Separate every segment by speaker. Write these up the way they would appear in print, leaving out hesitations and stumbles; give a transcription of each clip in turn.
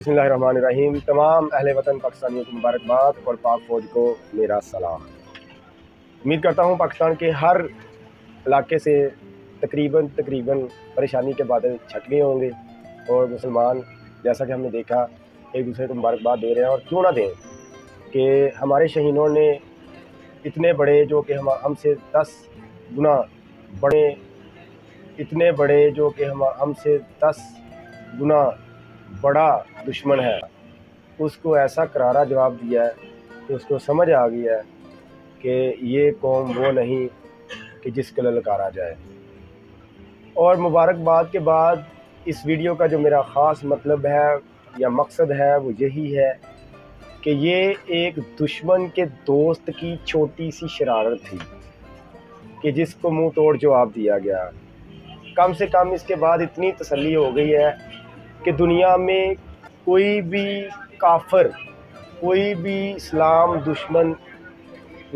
Speaker 1: बिस्मिल्लाहिर्रहमानिर्रहीम। तमाम अहले वतन पाकिस्तानियों को मुबारकबाद और पाक फ़ौज को मेरा सलाम। उम्मीद करता हूँ पाकिस्तान के हर इलाके से तकरीबन परेशानी के बादल छट गए होंगे और मुसलमान जैसा कि हमने देखा एक दूसरे को मुबारकबाद दे रहे हैं। और क्यों ना दें कि हमारे शहीदों ने इतने बड़े जो कि हमसे 10 गुना बड़े, इतने बड़े जो कि हमसे 10 गुना बड़ा दुश्मन है, उसको ऐसा करारा जवाब दिया है कि उसको समझ आ गया है कि ये कौम वो नहीं कि जिसको ललकारा जाए। और मुबारकबाद के बाद इस वीडियो का जो मेरा ख़ास मतलब है या मकसद है वो यही है कि ये एक दुश्मन के दोस्त की छोटी सी शरारत थी कि जिसको मुंह तोड़ जवाब दिया गया। कम से कम इसके बाद इतनी तसल्ली हो गई है कि दुनिया में कोई भी काफिर, कोई भी इस्लाम दुश्मन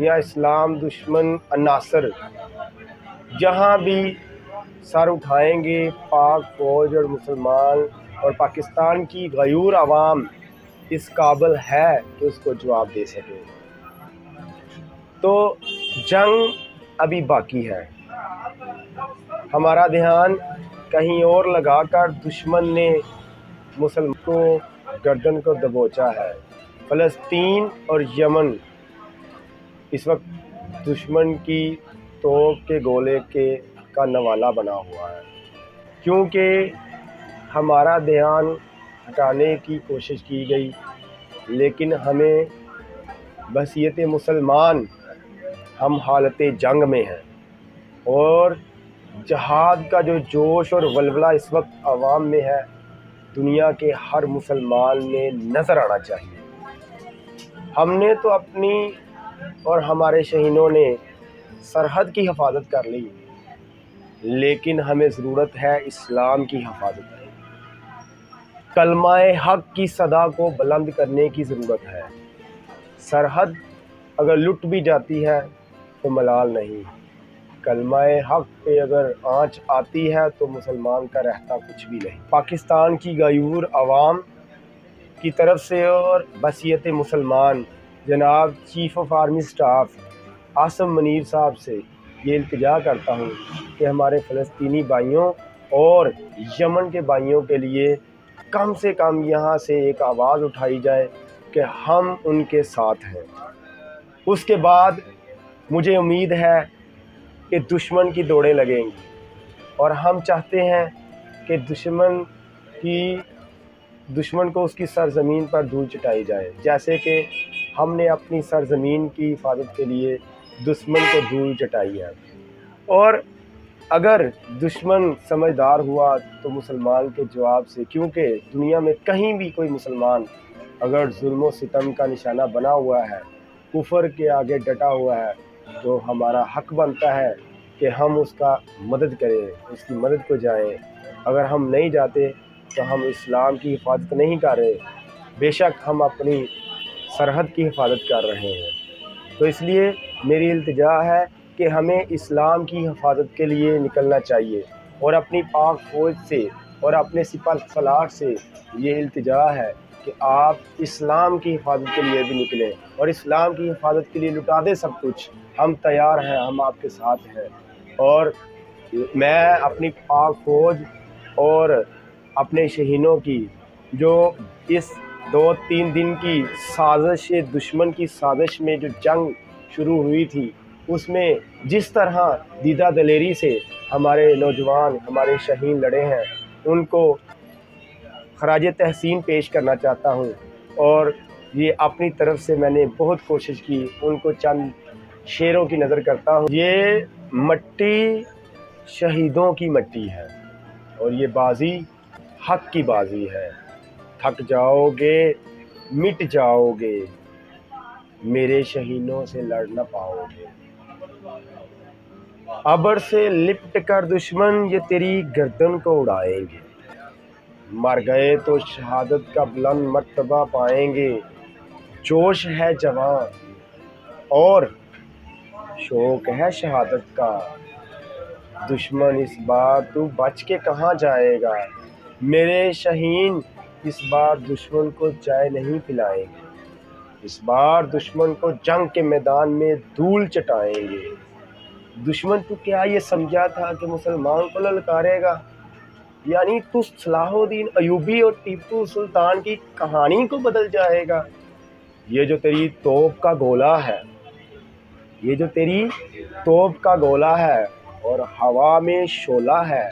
Speaker 1: या इस्लाम दुश्मन अनासर जहाँ भी सर उठाएंगे, पाक फ़ौज और मुसलमान और पाकिस्तान की गयूर आवाम इस काबिल है कि उसको जवाब दे सके। तो जंग अभी बाकी है। हमारा ध्यान कहीं और लगाकर दुश्मन ने मुसलमान को गर्दन को दबोचा है। फ़लस्तीन और यमन इस वक्त दुश्मन की तोप के गोले का नवाला बना हुआ है, क्योंकि हमारा ध्यान हटाने की कोशिश की गई, लेकिन हमें बहसीयत मुसलमान हम हालत जंग में हैं और जहाद का जो जोश और वलवला इस वक्त आवाम में है, दुनिया के हर मुसलमान में नज़र आना चाहिए। हमने तो अपनी और हमारे शहीदों ने सरहद की हिफाजत कर ली, लेकिन हमें ज़रूरत है इस्लाम की हिफाजत की। कलमाए हक़ की सदा को बुलंद करने की ज़रूरत है। सरहद अगर लुट भी जाती है तो मलाल नहीं, कलमाए हक़ पे अगर आँच आती है तो मुसलमान का रहता कुछ भी नहीं। पाकिस्तान की गयूर आवाम की तरफ से और बहसीयत मुसलमान जनाब chief of army staff Asim Munir साहब से ये इल्तिजा करता हूँ कि हमारे फ़लस्तीनी भाइयों और यमन के भाइयों के लिए कम से कम यहाँ से एक आवाज़ उठाई जाए कि हम उनके साथ हैं। उसके बाद मुझे उम्मीद है कि दुश्मन की दौड़ें लगेंगी और हम चाहते हैं कि दुश्मन को उसकी सरज़मीन पर धूल चटाई जाए, जैसे कि हमने अपनी सरज़मीन की हिफाजत के लिए दुश्मन को धूल चटाई है। और अगर दुश्मन समझदार हुआ तो मुसलमान के जवाब से, क्योंकि दुनिया में कहीं भी कोई मुसलमान अगर जुल्म सितम का निशाना बना हुआ है, कुफर के आगे डटा हुआ है, तो हमारा हक बनता है कि हम उसका मदद करें, उसकी मदद को जाएं। अगर हम नहीं जाते तो हम इस्लाम की हिफाजत नहीं कर रहे, बेशक हम अपनी सरहद की हिफाजत कर रहे हैं। तो इसलिए मेरी इल्तिजा है कि हमें इस्लाम की हिफाजत के लिए निकलना चाहिए और अपनी पाक फ़ौज से और अपने सिपह सलार से ये इल्तिजा है कि आप इस्लाम की हिफाजत के लिए भी निकलें और इस्लाम की हिफाजत के लिए लुटा दें सब कुछ। हम तैयार हैं, हम आपके साथ हैं। और मैं अपनी पाक फ़ौज और अपने शहीदों की जो इस 2-3 दिन की साजिश, दुश्मन की साजिश में जो जंग शुरू हुई थी, उसमें जिस तरह दीदा दलेरी से हमारे नौजवान, हमारे शहीद लड़े हैं, उनको खराज तहसीन पेश करना चाहता हूँ। और ये अपनी तरफ से मैंने बहुत कोशिश की, उनको चंद शेरों की नज़र करता हूँ। ये मट्टी शहीदों की मट्टी है और ये बाजी हक़ की बाजी है। थक जाओगे, मिट जाओगे, मेरे शहीदों से लड़ न पाओगे। अबर से लिपट कर दुश्मन ये तेरी गर्दन को उड़ाएंगे, मर गए तो शहादत का बुलंद मर्तबा पाएंगे। जोश है जवान और शौक है शहादत का, दुश्मन इस बार तू बच के कहाँ जाएगा। मेरे शहीन اس بار دشمن کو چائے نہیں پلائیں گے، اس بار دشمن کو جنگ کے میدان میں دھول چٹائیں گے۔ دشمن تو کیا یہ سمجھا تھا کہ مسلمان کو للکارے گا؟ یعنی تو صلاح الدین ایوبی اور ٹیپو سلطان کی کہانی کو بدل جائے گا؟ یہ جو تیری توپ کا گولہ ہے، یہ جو تیری توپ کا گولہ ہے اور ہوا میں شعلہ ہے،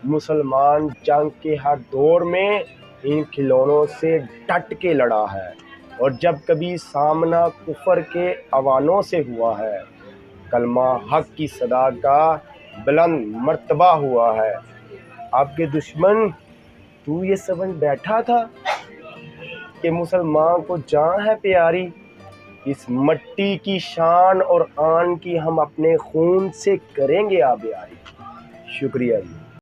Speaker 1: مسلمان جنگ کے ہر دور میں ان کھلونوں سے ڈٹ کے لڑا ہے، اور جب کبھی سامنا کفر کے اوانوں سے ہوا ہے، کلمہ حق کی صدا کا بلند مرتبہ ہوا ہے۔ آپ کے دشمن تو یہ سمجھ بیٹھا تھا کہ مسلمان کو جان ہے پیاری؟ اس مٹی کی شان اور آن کی ہم اپنے خون سے کریں گے آبیاری۔ شکریہ جی۔